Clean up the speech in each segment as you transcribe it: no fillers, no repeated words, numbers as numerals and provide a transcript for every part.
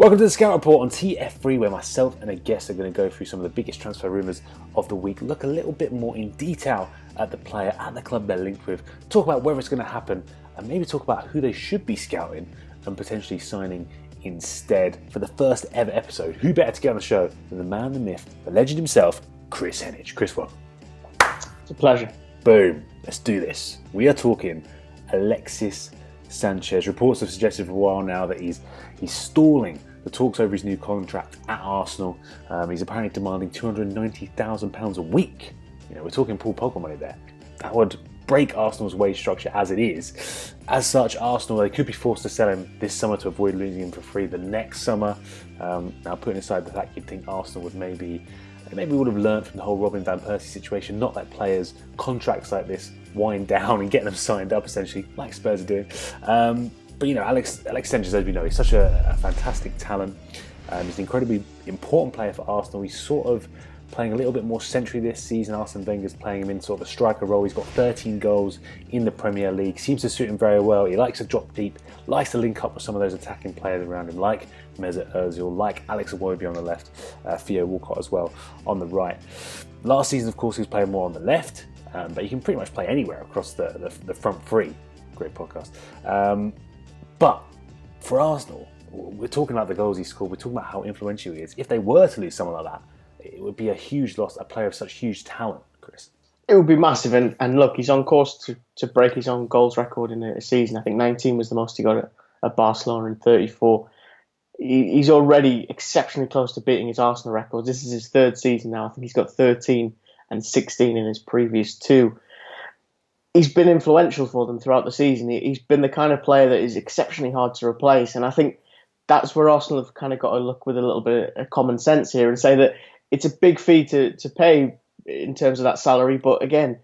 Welcome to the Scout Report on TF3, where myself and a guest are going to go through some of the biggest transfer rumours of the week, look a little bit more in detail at the player, at the club they're linked with, talk about whether it's going to happen, and maybe talk about who they should be scouting and potentially signing instead. For the first ever episode, who better to get on the show than the man, the myth, the legend himself, Chris Henich. Chris, welcome. It's a pleasure. Boom. Let's do this. We are talking Alexis Sanchez. Reports have suggested for a while now that he's stalling the talks over his new contract at Arsenal. He's apparently demanding £290,000 a week. You know, we're talking Paul Pogba money there. That would break Arsenal's wage structure as it is. As such, Arsenal, they could be forced to sell him this summer to avoid losing him for free the next summer. Now, putting aside the fact you'd think Arsenal would maybe would have learned from the whole Robin Van Persie situation, not let players contracts like this wind down and get them signed up, essentially, like Spurs are doing. But, you know, Alex Sanchez, as we know, he's such a fantastic talent. He's an incredibly important player for Arsenal. He's sort of playing a little bit more centrally this season. Arsene Wenger's playing him in sort of a striker role. He's got 13 goals in the Premier League. Seems to suit him very well. He likes to drop deep, likes to link up with some of those attacking players around him, like Mesut Ozil, like Alex Iwobi on the left, Theo Walcott as well on the right. Last season, of course, he was playing more on the left, but he can pretty much play anywhere across the front three. Great podcast. But for Arsenal, we're talking about the goals he scored. We're talking about how influential he is. If they were to lose someone like that, it would be a huge loss, a player of such huge talent, Chris. It would be massive. And look, he's on course to break his own goals record in a season. I think 19 was the most he got at Barcelona in 34. He's already exceptionally close to beating his Arsenal records. This is his third season now. I think he's got 13 and 16 in his previous two. He's been influential for them throughout the season. He's been the kind of player that is exceptionally hard to replace. And I think that's where Arsenal have kind of got to look with a little bit of common sense here and say that it's a big fee to pay in terms of that salary. But again,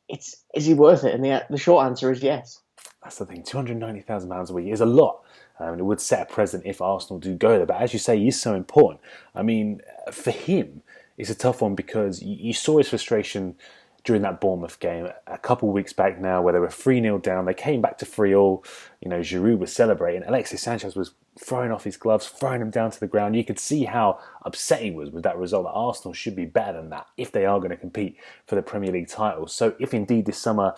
is he worth it? And the short answer is yes. That's the thing. £290,000 a week is a lot. It would set a precedent if Arsenal do go there. But as you say, he is so important. I mean, for him, it's a tough one because you saw his frustration during that Bournemouth game a couple of weeks back now, where they were 3-0 down. They came back to 3-3. You know, Giroud was celebrating. Alexis Sanchez was throwing off his gloves, throwing him down to the ground. You could see how upset he was with that result, that Arsenal should be better than that if they are going to compete for the Premier League title. So if indeed this summer,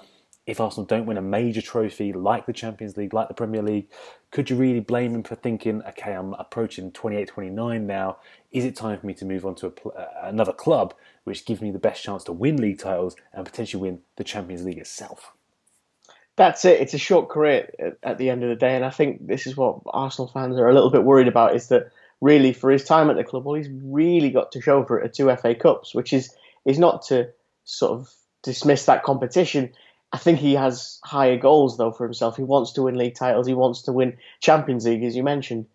if Arsenal don't win a major trophy like the Champions League, like the Premier League, could you really blame him for thinking, okay, I'm approaching 28, 29 now. Is it time for me to move on to another club which gives me the best chance to win league titles and potentially win the Champions League itself? That's it. It's a short career at the end of the day. And I think this is what Arsenal fans are a little bit worried about, is that really for his time at the club, all he's really got to show for it are 2 FA Cups, which is not to sort of dismiss that competition. I think he has higher goals, though, for himself. He wants to win league titles. He wants to win Champions League, as you mentioned.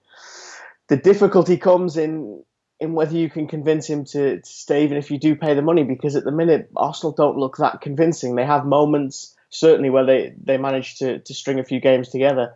The difficulty comes in whether you can convince him to stay, even if you do pay the money, because at the minute, Arsenal don't look that convincing. They have moments, certainly, where they manage to string a few games together.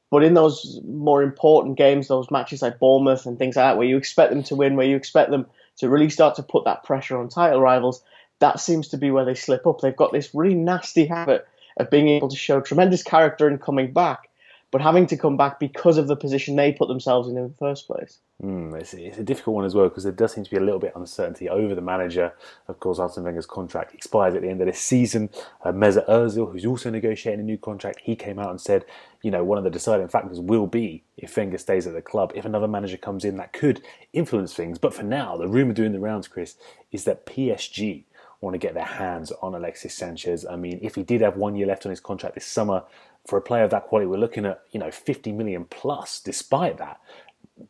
But in those more important games, those matches like Bournemouth and things like that, where you expect them to win, where you expect them to really start to put that pressure on title rivals, that seems to be where they slip up. They've got this really nasty habit of being able to show tremendous character in coming back, but having to come back because of the position they put themselves in the first place. It's a difficult one as well, because there does seem to be a little bit of uncertainty over the manager. Of course, Arsene Wenger's contract expires at the end of this season. Mesut Ozil, who's also negotiating a new contract, he came out and said, you know, one of the deciding factors will be if Wenger stays at the club. If another manager comes in, that could influence things. But for now, the rumour doing the rounds, Chris, is that PSG want to get their hands on Alexis Sanchez. I mean, if he did have 1 year left on his contract this summer, for a player of that quality, we're looking at, you know, 50 million plus. Despite that,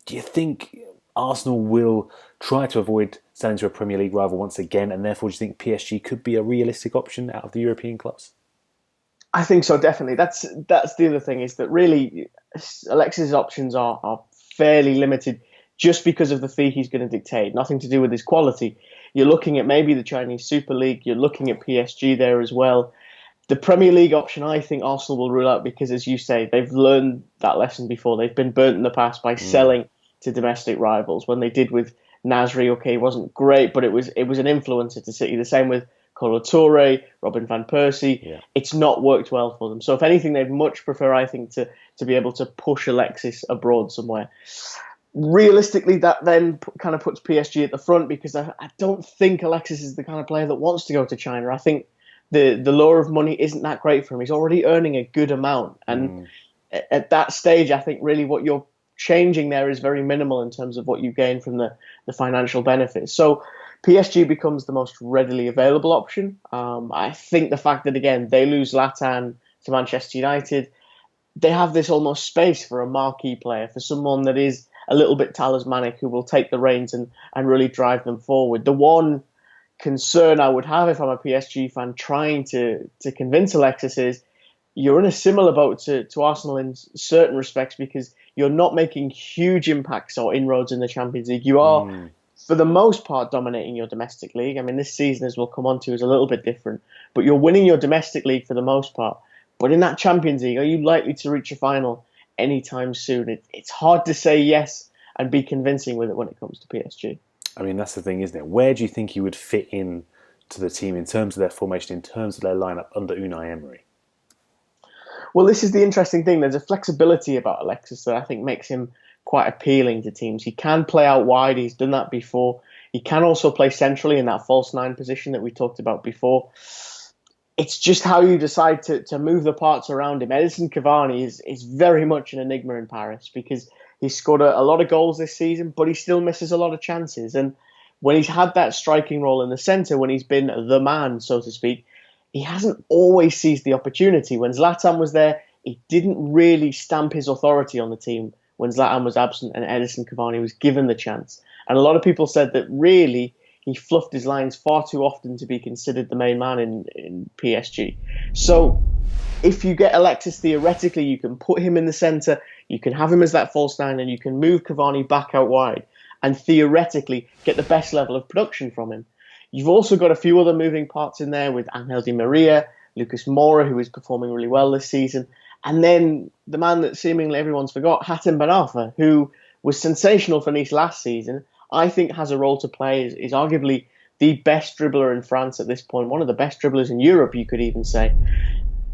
do you think Arsenal will try to avoid selling to a Premier League rival once again, and therefore do you think PSG could be a realistic option out of the European clubs? I think so, definitely. That's the other thing, is that really Alexis' options are fairly limited just because of the fee he's going to dictate. Nothing to do with his quality. You're looking at maybe the Chinese Super League. You're looking at PSG there as well. The Premier League option, I think Arsenal will rule out because, as you say, they've learned that lesson before. They've been burnt in the past by selling to domestic rivals. When they did with Nasri, okay, it wasn't great, but it was an influencer to City. The same with Kolo Touré, Robin Van Persie. Yeah. It's not worked well for them. So if anything, they'd much prefer, I think, to be able to push Alexis abroad somewhere. Realistically, that then kind of puts PSG at the front because I don't think Alexis is the kind of player that wants to go to China. I think the lure of money isn't that great for him. He's already earning a good amount, and at that stage, I think really what you're changing there is very minimal in terms of what you gain from the financial benefits. So PSG becomes the most readily available option. I think the fact that again they lose Zlatan to Manchester United, they have this almost space for a marquee player, for someone that is a little bit talismanic who will take the reins and really drive them forward. The one concern I would have if I'm a PSG fan trying to convince Alexis is you're in a similar boat to Arsenal in certain respects because you're not making huge impacts or inroads in the Champions League. You are, for the most part, dominating your domestic league. I mean, this season, as we'll come on to, is a little bit different, but you're winning your domestic league for the most part. But in that Champions League, are you likely to reach a final anytime soon? It's hard to say yes and be convincing with it when it comes to PSG. I mean, that's the thing, isn't it? Where do you think he would fit in to the team in terms of their formation, in terms of their lineup under Unai Emery? Well, this is the interesting thing. There's a flexibility about Alexis that I think makes him quite appealing to teams. He can play out wide. He's done that before. He can also play centrally in that false nine position that we talked about before. It's just how you decide to move the parts around him. Edinson Cavani is very much an enigma in Paris because he's scored a lot of goals this season, but he still misses a lot of chances. And when he's had that striking role in the centre, when he's been the man, so to speak, he hasn't always seized the opportunity. When Zlatan was there, he didn't really stamp his authority on the team when Zlatan was absent and Edinson Cavani was given the chance. And a lot of people said that really he fluffed his lines far too often to be considered the main man in PSG. So if you get Alexis, theoretically, you can put him in the centre, you can have him as that false nine, and you can move Cavani back out wide and theoretically get the best level of production from him. You've also got a few other moving parts in there with Angel Di Maria, Lucas Moura, who is performing really well this season, and then the man that seemingly everyone's forgot, Hatem Ben Arfa, who was sensational for Nice last season. I think has a role to play, is arguably the best dribbler in France at this point, one of the best dribblers in Europe, you could even say.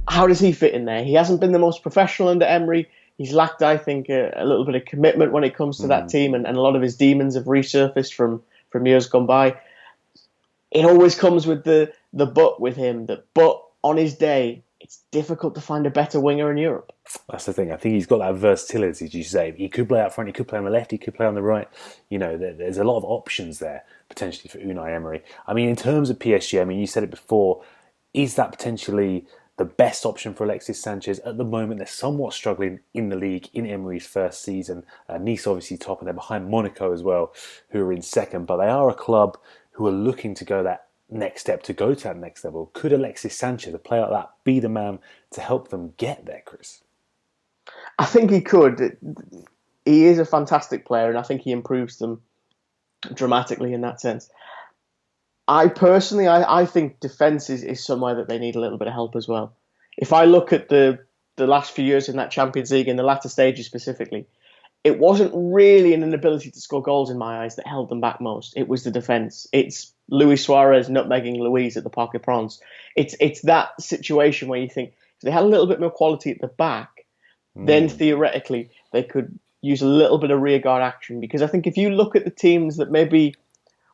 How does he fit in there? He hasn't been the most professional under Emery. He's lacked, I think, a little bit of commitment when it comes to that team, and a lot of his demons have resurfaced from years gone by. It always comes with the but with him, but on his day, it's difficult to find a better winger in Europe. That's the thing. I think he's got that versatility, as you say. He could play up front, he could play on the left, he could play on the right. You know, there's a lot of options there, potentially, for Unai Emery. I mean, in terms of PSG, I mean, you said it before, is that potentially the best option for Alexis Sanchez? At the moment, they're somewhat struggling in the league in Emery's first season. Nice obviously top, and they're behind Monaco as well, who are in second. But they are a club who are looking to go that next step, to go to that next level. Could Alexis Sanchez, a player like that, be the man to help them get there, Chris? I think he could. He is a fantastic player, and I think he improves them dramatically in that sense. I personally, I think defence is somewhere that they need a little bit of help as well. If I look at the last few years in that Champions League, in the latter stages specifically, it wasn't really an inability to score goals in my eyes that held them back most. It was the defence. It's Luis Suarez nutmegging Luis at the Parc des Princes. It's that situation where you think if they had a little bit more quality at the back, then theoretically they could use a little bit of rearguard action. Because I think if you look at the teams that maybe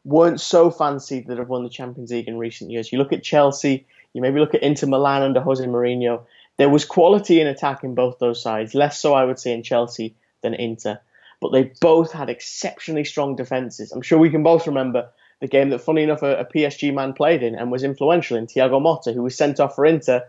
weren't so fancied that have won the Champions League in recent years, you look at Chelsea, you maybe look at Inter Milan under Jose Mourinho, there was quality in attack in both those sides. Less so, I would say, in Chelsea than Inter. But they both had exceptionally strong defences. I'm sure we can both remember the game that, funny enough, a PSG man played in and was influential in, Thiago Motta, who was sent off for Inter.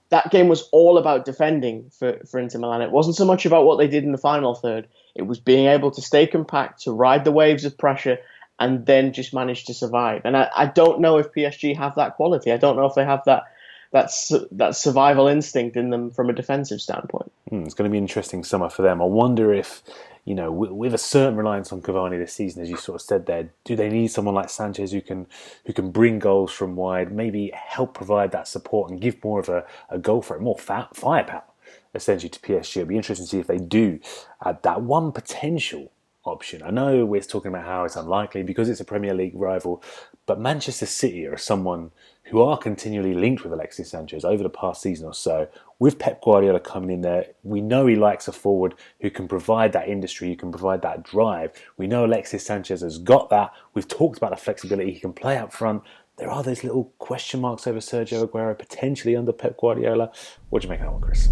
That game was all about defending for Inter Milan. It wasn't so much about what they did in the final third. It was being able to stay compact, to ride the waves of pressure, and then just manage to survive. And I don't know if PSG have that quality. I don't know if they have that survival instinct in them from a defensive standpoint. It's going to be an interesting summer for them. I wonder if, you know, with a certain reliance on Cavani this season, as you sort of said there, do they need someone like Sanchez who can bring goals from wide, maybe help provide that support and give more of a goal threat, more firepower, essentially, to PSG? It'll be interesting to see if they do add that. One potential option? I know we're talking about how it's unlikely because it's a Premier League rival, but Manchester City are someone who are continually linked with Alexis Sanchez over the past season or so. With Pep Guardiola coming in there, we know he likes a forward who can provide that industry, who can provide that drive. We know Alexis Sanchez has got that. We've talked about the flexibility. He can play up front. There are those little question marks over Sergio Aguero, potentially under Pep Guardiola. What do you make of that one, Chris?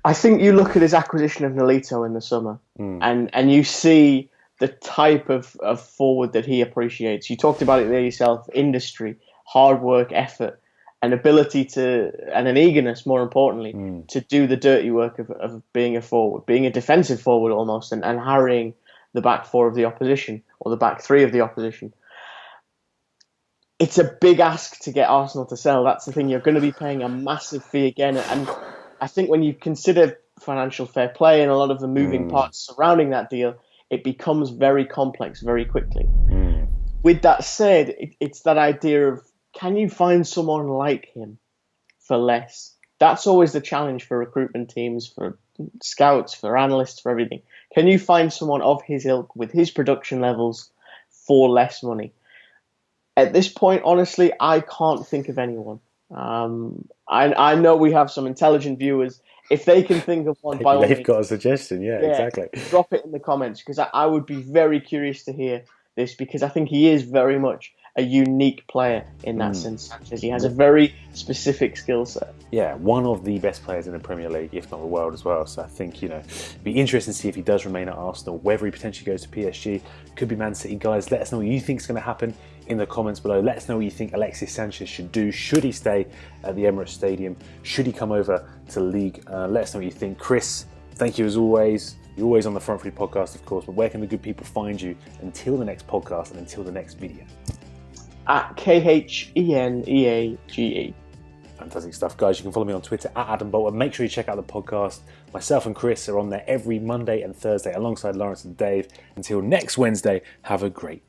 I think you look at his acquisition of Nolito in the summer, and you see the type of forward that he appreciates. You talked about it there yourself: industry, hard work, effort, an ability to, and an eagerness, more importantly, to do the dirty work of being a forward, being a defensive forward almost, and harrying the back four of the opposition, or the back three of the opposition. It's a big ask to get Arsenal to sell. That's the thing. You're going to be paying a massive fee again. And I think when you consider financial fair play and a lot of the moving parts surrounding that deal, it becomes very complex very quickly. With that said, it's that idea of, can you find someone like him for less? That's always the challenge for recruitment teams, for scouts, for analysts, for everything. Can you find someone of his ilk with his production levels for less money? At this point, honestly, I can't think of anyone. I know we have some intelligent viewers. If they can think of one, by all means, they've got a suggestion. Yeah, exactly. Drop it in the comments, because I would be very curious to hear this, because I think he is very much a unique player in that sense, Sanchez. He has a very specific skill set. Yeah, one of the best players in the Premier League, if not the world as well. So I think, it'd be interesting to see if he does remain at Arsenal, whether he potentially goes to PSG, could be Man City. Guys, let us know what you think is going to happen in the comments below. Let us know what you think Alexis Sanchez should do. Should he stay at the Emirates Stadium? Should he come over to the league? Let us know what you think. Chris, thank you as always. You're always on the Front Three podcast, of course, but where can the good people find you until the next podcast and until the next video? At KHENEAGE. Fantastic stuff, guys. You can follow me on Twitter at Adam Bolton. Make sure you check out the podcast. Myself and Chris are on there every Monday and Thursday alongside Lawrence and Dave. Until next Wednesday, have a great